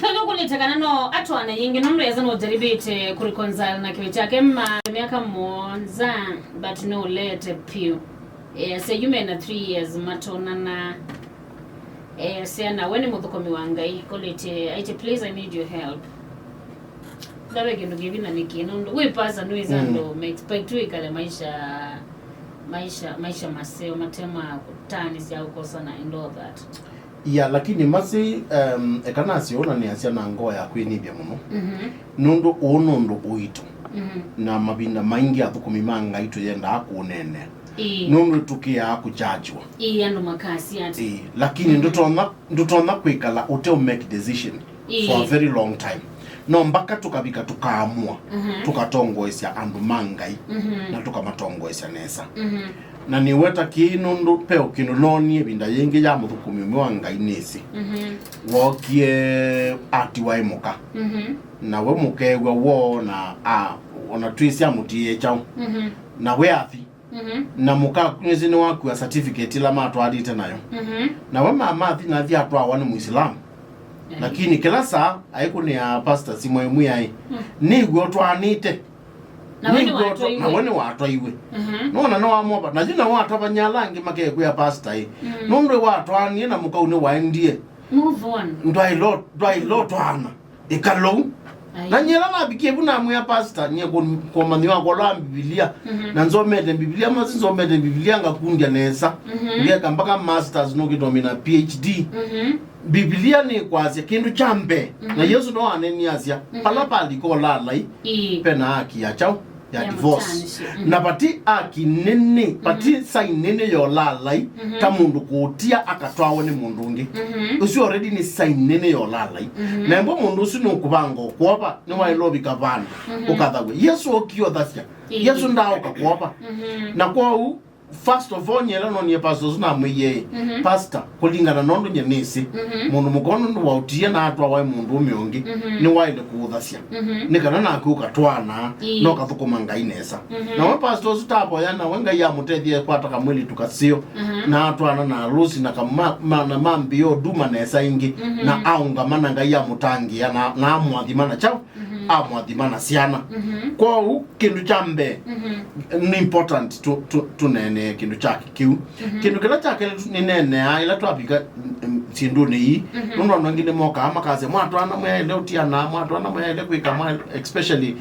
Pendo kulitakana no atwana yingi no mleza no deribate kureconcile na kiveti yake miaka monza but no late pio. Say you mena 3 years matona na say na when muthukomi wangai kolete aite please I need your help. Dawe kino givina nikino we pasa no izando me expect we kale maisha maseo matema kutaanisya ukosana and all that. Yeah, lakini masi ekanasi ona ni asia na ngoa ya kwinibia muno. Nundu onondo oito. Na mabinda maingi athukumimanga itu yenda akunene. Nundu tukia kujajwa. Ando makasi ati. Lakini ndutona kwikala ute make decision for a very long time. No mpaka tukabika tukaamua tukatongoesya andu mangai na tukamatongoesya nesa. Na niweta kinundu peo kinononie binda yengi ya muthukumi mwangai nesi. Wokie Athiwa muka. Na we mukewe wo na ona twisia mutie chao. Na we athi. Na muka kunezi ni waku ya certificate la matu adite nayo. Na we mamathi na thia atwaa wani muislamu. Lakini kila saa haiku ni ya pastor simwemu yai. Nigwe otwanite. Na wene watwa iwe. Nona no amoba. Na jina watwa banyalangi makekwe ya pastor hii. Nundwe watwa ni na muka une waendie. Move on. Ndwai lo twana. Ikalo. Na nyela mabikie buna amu ya pastor nye kwa maniwa kwa loa Biblia. Na nzomete Biblia mazi nzomete Biblia nga kundia nesa. Ngeka mpaka masters nuki domina PhD. Biblia ni kwazi kindu chambe. Na Yesu no aneni asia. Palapali ko lalai. Pena haki ya chao. Ya divorce. Na pati aki nene. Pati sai nene yo lalai. Ta mundu kutia akatwa wani mundu ungi. Usi already ni sai nene yo lalai. Na mbo mundu usi nukubango. Kuwapa ni wa ilobi kavana. Ukadhawe. Yesu okio dhasya. Yesu ndao kakuwapa. Na kwa u first of all nyela no nye pastor na mwiye pastor kulingana nondo nye nisi mundu mukono ndo wautia na atwa wa mundu umiongi ni waile kuuthasya nikana na akuka twana no kathukuma ngai nesa na we pastor sutapo yana wenga ya mutethie kwata kamwili tukasio na atwana na rusi na kama na mambio duma nesa ingi na aunga mana ngai ya mutangi na amwathimana chao amwathimana siana kwa kindu chambe ni important to nene kindu chake kiu kindu kila chake ni nene ila twapika sinduni hii nundu ngine moka ama kaze mwatwana mwele utiana mwatwana mwele kwika mwa especially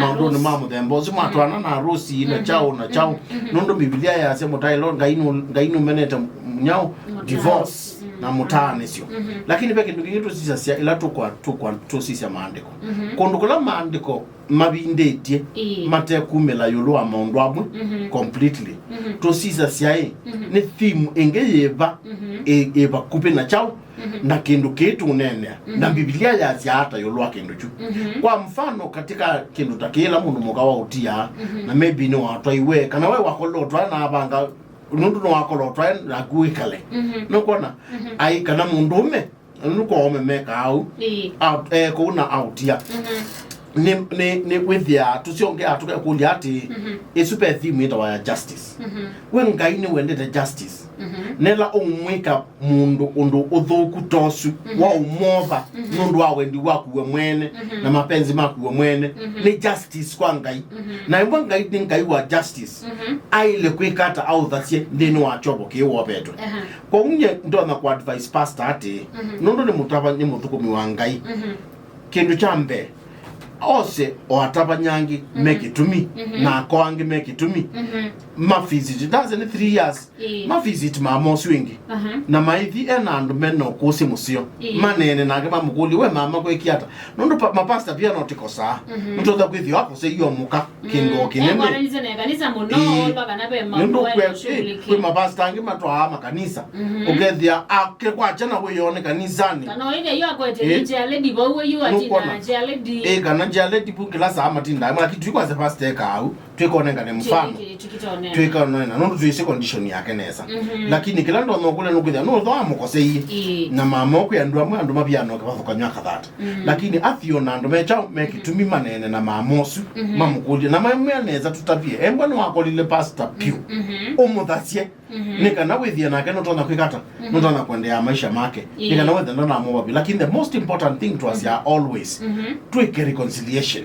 maundu ni mamu thembo si mwatwana na rusi na chao nundu Biblia ya sema tailo ngainu menete nyao divorce na mutaanisyo lakini peke kindu kingi tusisia ila tusisia maandiko kondukula maandiko mabindetie mate kumela yolo amondo amwe completely tusisa siae ni theme engeyeva eva kupe na chao na kindu kitu nene na Biblia ya hata yolo akindu chu kwa mfano katika kindu takela mundu mugawa utia na maybe ni watwa iwe kana we wakolotwa na abanga nundu no wakolotwa na kuikale no kona ai kana mundume nuko omemeka au kuna autia ni with ya tusiongea tukakulia ati isupe theme ita wa justice wengai ni wendete justice nela umwika mundu undu uthuku tosu wa umova mundu wa wendi waku we mwene na mapenzi maku we mwene ni justice kwa ngai na imba ngai ni ngai wa justice aile kwikata au thatie ndini wa chobo ki wo beto kwa unye ndo na kwa advice pastor ati nundu ni mutaba ni muthukumi wa ngai kindu chambe ose oatabanyangi make it to me na koangi make it to me ma visit does in 3 years ma visit ma moswingi na maithi ena andu menno kusi musio manene na ngema mukuli we mama ko ikiata nundu ma pastor pia notikosa nundu da kwithi wako se iyo muka kingo kinene kanisa muno baka nabe mambo we ma pastor ngi matwa makanisa ogethia akekwa jana we yone kanisani kana ile yo akwete je lady bo we you ati na je lady kana jale tipu kila saa matinda ama kitu kwa pastor ka au twikona ne mfano twikona no tuise condition yake nesa lakini kila ndo no kule no kuthia no tho amukosei na mama ku yandu amwe andu mabiano kabathukanywa kathata lakini athio na andu mecha mekitumi manene na mamosu mamukuli na mamwe neza tutapie embwa no akolile pastor piu omuthacie nikana withia nake no tona kwikata no tona kwendea maisha make nikana withia ndo na mobabi lakini the most important thing to us are always twike reconciliation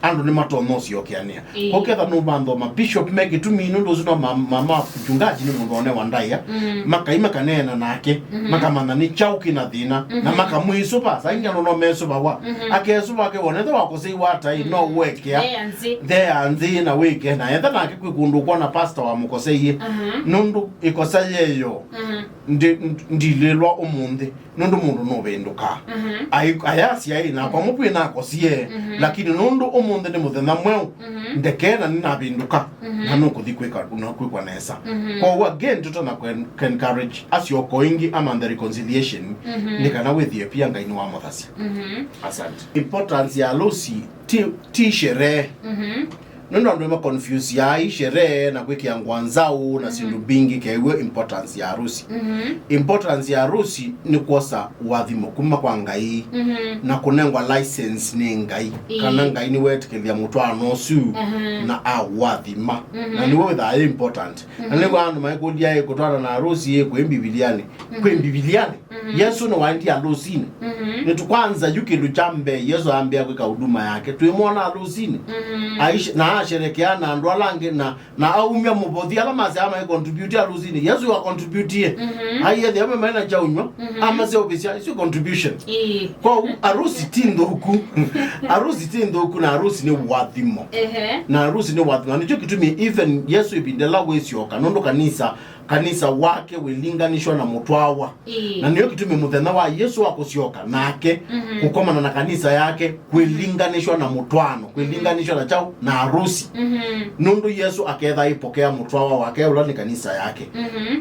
andu ni matonosi okiania oketha no bando ma bishop mekitumi no ndo zino mama mchungaji ni mudone wandaya makaima kanena nake makamana ni chauki na thina na makamwiso pa sainga no meso bawa akeso bake wonethe wakosei watai no wekea there anzi na weke na yetha nake kwikundu kwa na pastor wa mukosei nundu ikosaye yo ndilelwa omunde nundu mundu no benduka ayasi ai na kwa mupi na kosie lakini nundu omunde ni muthena mweu ndekena ni na binduka na no kuthikweka unakwikwa nesa kwa again tutona encourage as you going am the reconciliation nikana withie pia ngaini wa muthasi asante importance ya losi ti sherehe nundu andu ma confuse ya sherehe na kwikia ngwanzao na sindu bingi kewe importance ya harusi importance ya harusi ni kosa wathimo kuma kwa ngai na kunengwa license ni ngai kana ngai ni wetikithia mutwano su na awathima na ni we that important na ni wandu maikudia kutwana na harusi kwa bibiliani Yesu no wandi harusi ni tukwanza yukindu chambe Yesu ambia kwika huduma yake tuimona harusi aishi na asherekeana andu alange na aumia mubothi ala mazama contribute harusi Yesu wa contribute aiye the ame maina chaunyo ama se official is contribution kwa harusi tindo huku na harusi ni wathimo na harusi ni wathimo nicho kitumi even Yesu ibindela wesio kanondo kanisa wake wilinganishwa na mutwawa na niyo kitumi muthena wa Yesu wakusioka nake kukomana na kanisa yake kwilinganishwa na mutwano kwilinganishwa na chao na harusi nundu Yesu aketha ipokea mutwawa wake ula ni kanisa yake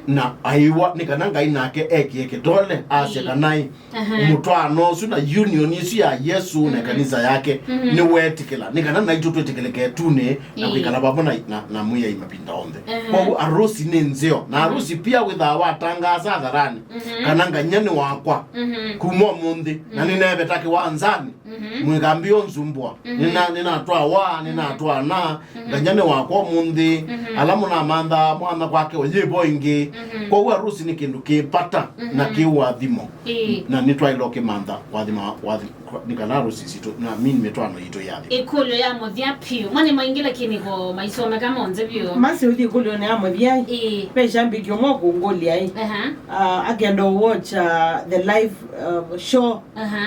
na aiwa nikananga inake eke dole asya kanai mutwano su na union isu ya Yesu na kanisa yake ni wetikela nikananga itu twetekeleke tune na kwikala babo na muya imapinda onde kwa harusi ni nzeo na harusi pia witha watangaza hadharani kananga nyani wakwa kumwa mundi na ninebetaki wanzani mwigambio nzumbwa ninatwaa na nganyane wakwa mundi alamu na manda mwana kwake oyibo ingi kwa harusi ni kindu kipata na kiwathimo na nitwailoke manda wathima nikana harusi sito na mimi metwano ito yathi ikulo ya muthia pio mwane maingila kiniko maisoma kama onze bio masi uthi ikulo ne amuthia pesha mbikyo moko ngoli ai agendo watch the live show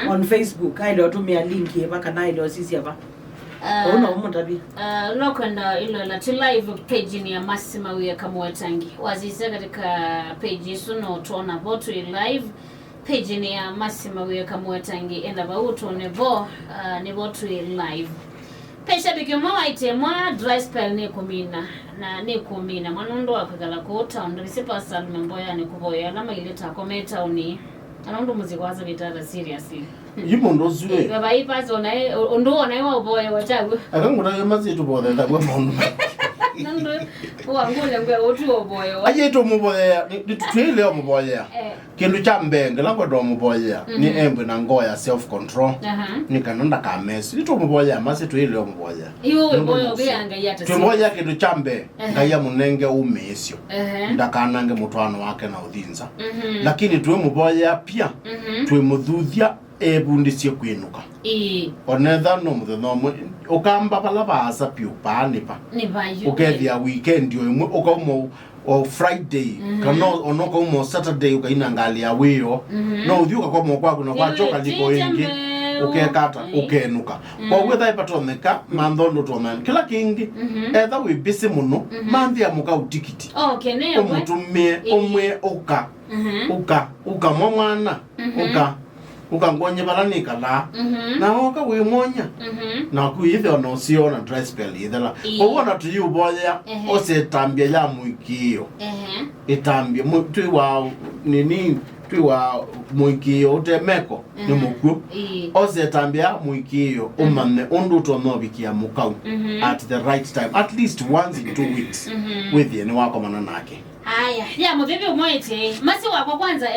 on Facebook ailo tumia link mpaka na ile sisi hapa ona umundabi lokwenda ilo la live page ni ya Massima Wia Kamwetangi wazise katika page suno tuona votu live page ni ya Massima Wia Kamwetangi enda bauto nevo ni votu live pesha bikyo waite mwa dry spell ni kumina mwanundo wakagala kota ndo sipa salme mboya ni kuboya lama ileta kometa uni anaondo muziki waza bitara seriously yimo ndo zwe baba ipazo na ndo ona boya wachagu akangura yamazi tubode da kwa maunu nando wangule ngwe otu oboya aje to muboya ni tutwile omuboya kindu cha mbenge langwa do muboya ni embwe na ngoya self control ni kananda ka mesi to muboya masi twile omuboya iyo boya obeyanga yata tumoya kindu cha mbe ngaya munenge umesio ndakanange mutwano wake na uthinza lakini tuwe muboya pia tuwe muthuthia ebundisye kwinuka onetha no mutheno ukamba bala baasa piu panipa ni bayu ukethia weekend yo imwe ukaumo o Friday kana onoka umo Saturday ukaina ngali ya wiyo no uthiuka kwa moko kwaku na kwachoka liko ingi ukekata ukenuka kwa wetha ipatoneka mandhondo toman kila kingi etha we busy muno manthia muka utikiti newe umutumie umwe uka mwana ukangonye balanika la na oka we monya na kuithe ono sio na dry spell ithela obona tuyu boya ose tambia ya muikio itambia mtu wa nini twiwa muikio utemeko ni muku ose tambia muikio umane undu to no bikia mukau at the right time, at least once in 2 weeks with ye ni wako mananake. Haya, ya mudhibi umoite masi wako kwanza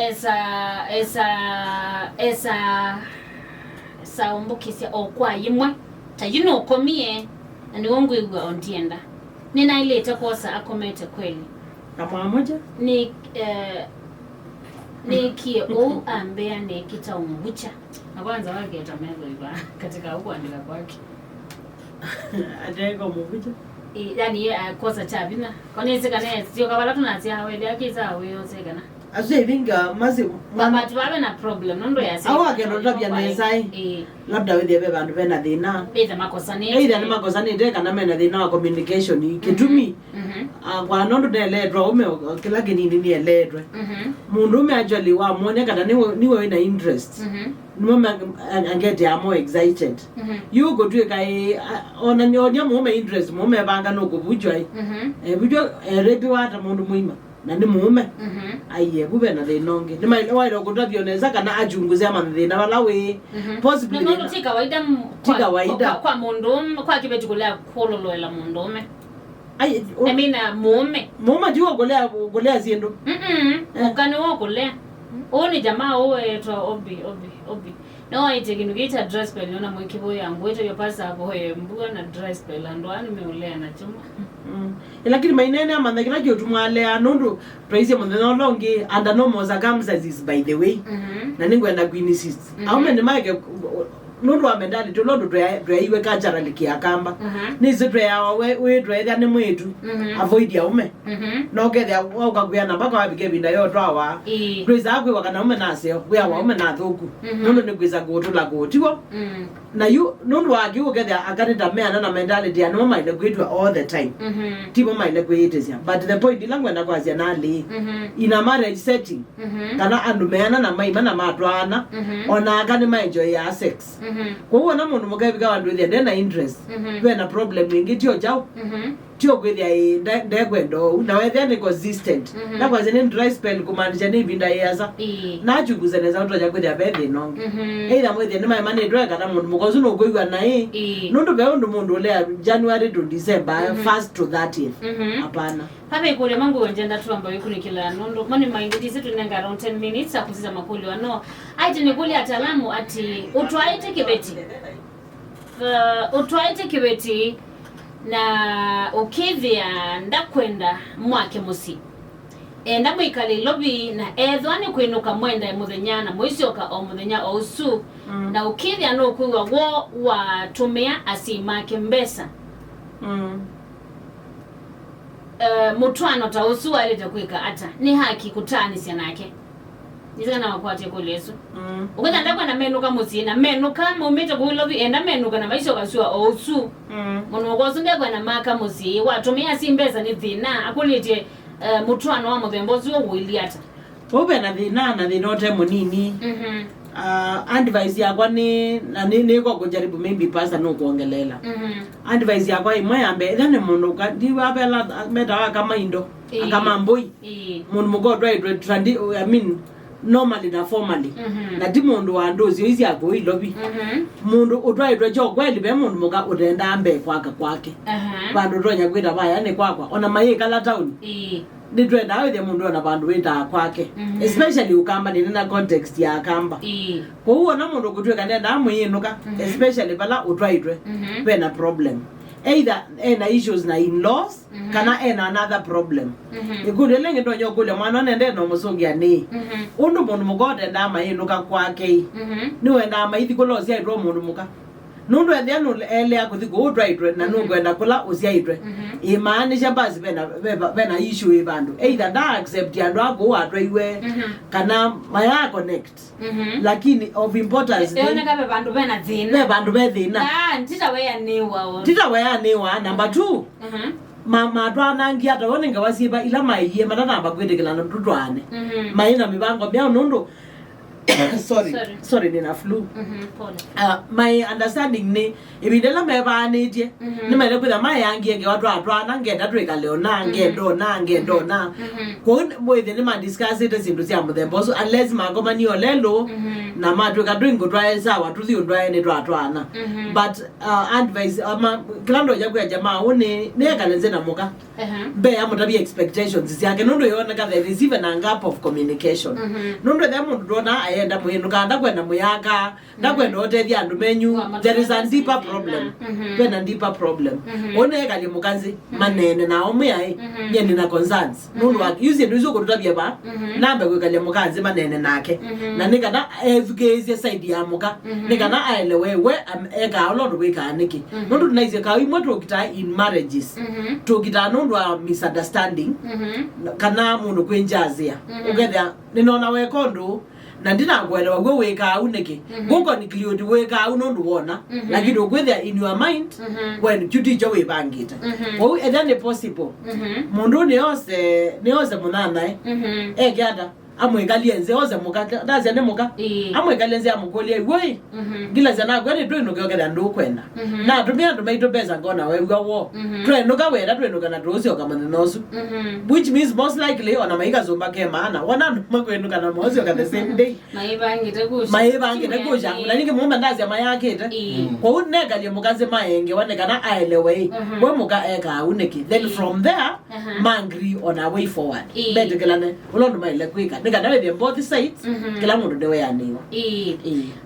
esa umbukisia okwa yimwe tayino ukomie ni wongu igwa ontienda nina ileta kosa akomete kweli kama moja ni kio ambea ne kita umucha na kwanza wake atamego iba katika huko andika kwake adego umucha yani kosa chabina koneze kana sio kabala tunatia hawe yake za hawe yose kana ase vinga mazi mama tuwabe na problem nondo ya awa akeno tabia nesai labda wewe bebe bandu bena thina beta makosani ni makosani de kana mena thina wa communication kitumi kwa nondo neledwa ume kila kinini ni eledwe mundu ume actually wa muone kana niwe na interest mume angete amo excited you go to kai ona nyonya mume interest mume banga no kubujwa bujwa rebi wata mundu muima na ni mume aiye bube na thinonge ni mai wairo kutavioneza kana ajunguze ama thina walawe possibly no tika waida kwa mundu kwa kibeti kulea kololoela mundume I mean mume jua golea ziendo ukani wao golea oni jamaa wewe to obi no aite kindu kita dress spell niona mwikibo yangu wewe yo pasa hapo mbuga na dress spell ndo ani meulea na chuma lakini mainene amanda kina kyo tumwale anundu praise mo no longi under normal circumstances by the way na ningwenda kuinsist au mende make nundu amendali to londo iwe culturally kiakamba nizo twa we twa ya ni mwetu avoid ya ume no gethe oka kuyana mpaka wabike binda yo twawa praise akwe wakana ume naseo we awa ume na thoku nundu ni kwiza gutula gutiwo na you nundu wagi ugethe akanita meana na mentality and mama ile kwitwa all the time tipo mama ile kwitezia but the point ilangwe na kwazia na ali in a marriage setting kana andu meana na maima na matwana ona akani ma enjoy ya sex kwa hiyo na mundu mugabiga wandu thia na interest we na problem nyingi tio jao tio kwithia ndegwendo na wethia ni consistent na kwaze ni dry spell kumaanisha ni binda yaza na chuguzaneza utoja kwithia bethe no either mwethia ni mai mani dry kana mundu mukozu no kuigwa na nundu be undu mundu lea January to December 1st to 30th hapana Habe kule mangu wenjenda tu ambayo kunikila nundu mani maingiti situ nenga around 10 minutes akusiza makuli wano aiti nikuli atalamu ati utwaite kiveti na ukivya ndakwenda mwake musi enda mwikali lobby na edhwani kwinuka mwenda muthenya na mwisioka o muthenya o usu na ukivya no kuwa wo watumia asimake mbesa mutwano ta usu alete kwika ata ni haki kutaanisya nake nizana wakwate kuleso ukenda ndakwa na menuka musina menuka mumite kulobi enda menuka na maisha kasua osu muno kwasunde kwa na maka musi watumia simbeza ni thina akulite mutwano wa muthembozi wo wiliata obe na thina ote munini advice yakwa ni ko kujaribu maybe pasta no kuongelela advice yakwa imwe ambe thane mundu ka diwa bela meta kama indo kama mboi mundu mugodwa trandi I mean normally na formally na di mundu wa ndozi izi yako ilobi mundu utwaitwa cho kweli be mundu muga utenda ambe kwake bandu ronya kwita baya ne kwakwa ona maye kala town nditwe nawe the mundu ona bandu wita kwake especially ukamba nina context ya kamba kwa hiyo na mundu kutwe kanda amuyinuka especially bala utwaitwe be na problem either ena issues na in-laws kana ena another problem ikude lenge ndo nyokule mwana nende no musongia ni undu mundu mugode ndama yinuka kwake ni wenda maithi kulosia iro mundu muka nundu ethia no ele akuthiko utwaitwe na nungwenda kula usiaitwe imaanisha basi bena issue ibandu either da accept yandu ako atwaiwe kana maya connect lakini of importance eone kabe bandu bena thina bandu be thina tita weya niwa number 2 mama twana ngia to wone ngawasiba ila maiye matana bakwendekela no tutwane maina mibango bya nundu sorry nina flu. My understanding ni ibidela mebane je ni mele kuda mayangi nge watu atwana ngenda tweka leona ngedona ko boyde ni ma discuss it zindu sia mudembo so unless magoma ni olelo na matweka twingo twaeza watu zi ndwaye ni twatwana but advice klando ya kwa jamaa one ne kalenze na muka be amutabia expectations yake nondo yona ka there is even a gap of communication nondo the mundu dona ayenda muhinu kanda kwenda muyaka ndakwenda otethia andu menyu there is a deeper problem when a deeper problem one kali mukazi manene na omuyai yeni na concerns nondo use nduzo kutabia ba nambe kwekale mukazi manene nake na nikana education side ya muka nikana aelewe we eka olodo weka niki nondo tunaize ka imoto kita in marriages to kita nondo misunderstanding kana mundu kwenjazia ugetha ninona we kondo na ndina kwelewa gwe weka au niki guko ni clear weka au nondo wona lakini ugetha in your mind when duty jo we bangita oh then possible mundu ni ose munana egada amwekalienze oze muka ndaze ne muka amwekalienze amukolie we gila zana gwere twino kyogera ndukwenda na tumia tumaito beza ngona we wo twino ka wera twino kana drozi okamana nosu which means most likely ona maika zomba ke maana wana makwenu kana mozi oka the same day maibangite kusha ulanike mumba ndaze mayakete kwa uneka le mukaze maenge wane kana aelewe we muka eka uneki then from there mangri on a way forward bedekelane ulondo maile kwika ngadawe the both sides kila mundu ndewe yaniwa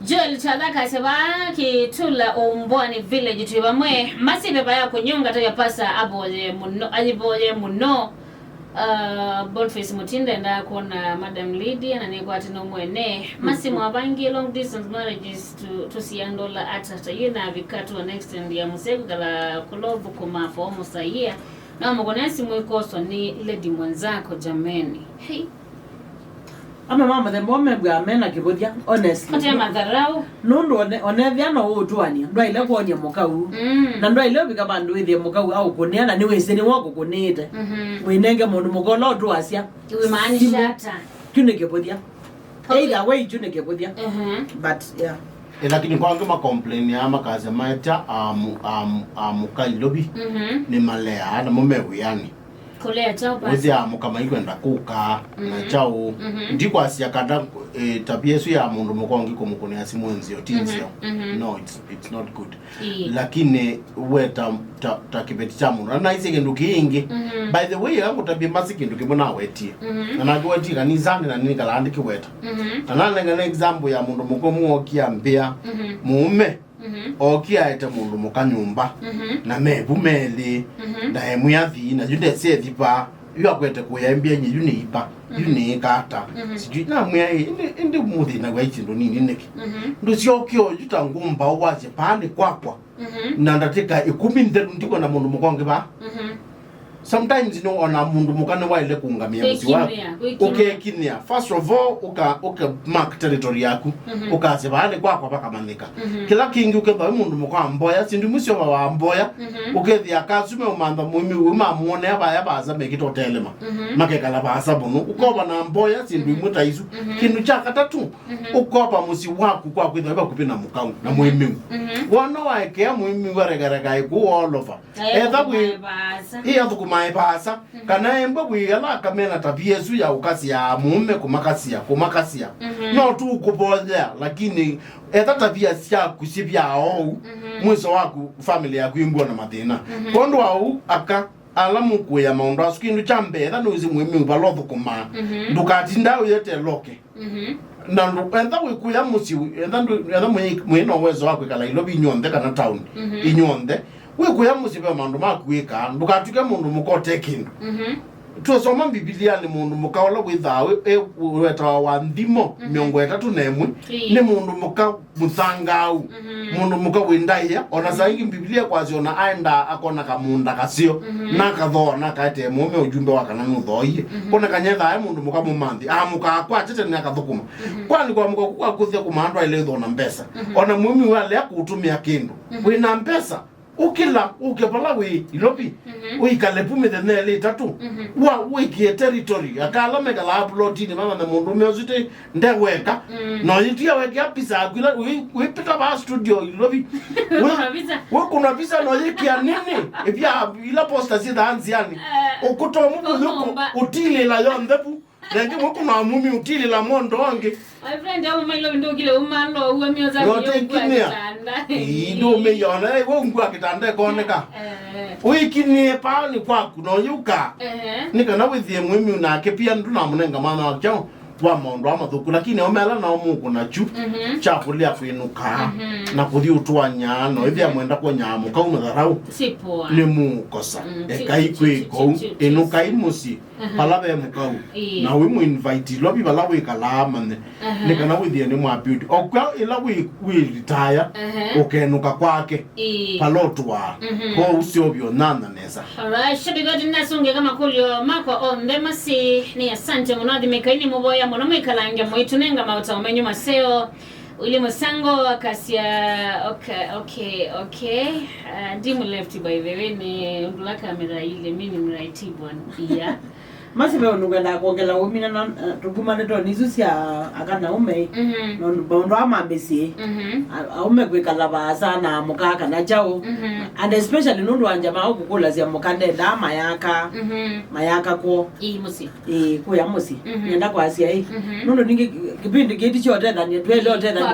Joel chadaka seba ki tula ombwani village tubamwe masibe baya kunyonga ta yapasa aboje muno ajiboje muno Boniface Mutinda nda kona Madam Lydia na nikwa tino mwene masimu abangi long distance marriages to siandola atata yina vikatu wa next end ya musegu kala kulovu kuma for almost a year na mkonesi mwikoso ni lady mwanzako jameni ama mama the moment we are men akibodia honestly kote madharau nondo onethia no utwania ndo ile kuonya muka u na ndo ile bika bandu ithie muka u au kuniana ni wese ni wako kunite winenge mundu mugolo utwasia iwe maanisha hata tuneke bodia either way tuneke bodia but yeah lakini kwa ngoma complain ya makazi maita muka ilobi ni malea na mumewe yani kolea chao basi wezi amuka maikwenda kuka na chao ndiko asiakada tabia su ya mundu mukongi kumukuni asimwenzio tinzio no it's not good lakini we ta kiveti cha mundu na ise kindu kingi by the way yangu tabia masi kindu kibona wetie na nagweti kanizani na nini kala andiki weta na nanga example ya mundu mukomu okia mbia mume okia ete mundu mukanyumba na mebumeli na emuyathi na jude sethipa yu kwete kuyambia nyi yunipa yuni kata sijui na mwe indi muthi na gwaiti ndo nini neki ndo siokyo juta ngumba waje pande kwakwa na ndateka 10 nderu ndiko na mundu mukonge ba sometimes ona mundu mukane waile kungamia mzi wako kinia first of all uka mark territory yaku ukaze bale kwakwa paka manika kila kingi ukeba mundu mukwa mboya sindu musyo wa mboya ukethia kasume umanda muimi muone abaza mekito telema makekala basa bunu ukoba na mboya sindu mutaisu kindu cha katatu ukoba musi waku kwa kwitha bakupina mukau na muimi wana waekea muimi waregarega iku all over maibasa kana embo kwiyala kamena tabia su ya ukasi ya mume kumakasia no tu kuboja lakini eta tabia sia kusipia au mwiso wako family yako imbo na mathina kondo au aka alamu kuya maondo askindu chambe etha nuzi muimi balotho kuma ndukati ndawe yete loke na enda wikuya musi enda mwino wezo wako kala ilobi inyonde kana town inyonde wikuya musi be mandu makwika ndukatuke mundu mukote kindu tusoma Biblia ni mundu mukawala withawe weta wa ndimo miongo 3 nemwe ni mundu muka muthangau mundu muka windaiya ona saingi Biblia kwazi ona aenda akona kamunda kasio na kathona kate mume ujumbe wa kana nuthoie kona kanyetha ai mundu muka mumanthi muka akwa tete ni akathukuma kwani kwa muka kwa kuthia kumandwa ile thona mpesa ona mume wale akutumia kindu wina mpesa ukila ukepala we ilopi uikalepu methenele tatu wa wiki territory akala megala upload ni mama na mundu meozite ndeweka no yitia weke pisa akila we pita ba studio ilopi we kuna pisa no yiki ya nini ebya ila posta si dance yani ukuto mu utile la yondepu nenge mo kuna mumi utile la mondo wange my friend awu mailo ndogile umalo uwe mioza ndo me yona wo ngwa kitanda koneka uikinie pa ni kwaku no yuka nika na withie mwimi unake pia nduna munenga mana wakyo wa mondo amathuku lakini omela na omuku na chu chapulia kwinuka na kuthi utwanya no ithia mwenda kwa nyamu kau matharau sipoa ni mukosa ekai kwiko enuka imusi palabe mukau na we mu invite lobi balawe kala mane nika na withie ni mwa beauty okwa ila we retire okenuka kwake palotwa ko usiobyo nana neza. Alright, should be good nasunge kama kulio mako on the masi ni asante munadi mekaini muboya mono mekalange moitunenga mauta umenyu maseo uli musango akasia okay dimu left by the way ni undula kamera ile mimi mraiti bwana masi be onugenda kwongela umina na tugumane to nizusia akana ume no bondo amambesi aume kwekala baza na mukaka na jao and especially nundu anjama okukula zia mukande da mayaka ko musi ko ya musi nenda kwa asia nundu ningi kipindi kiti chote ndani twele yote ndani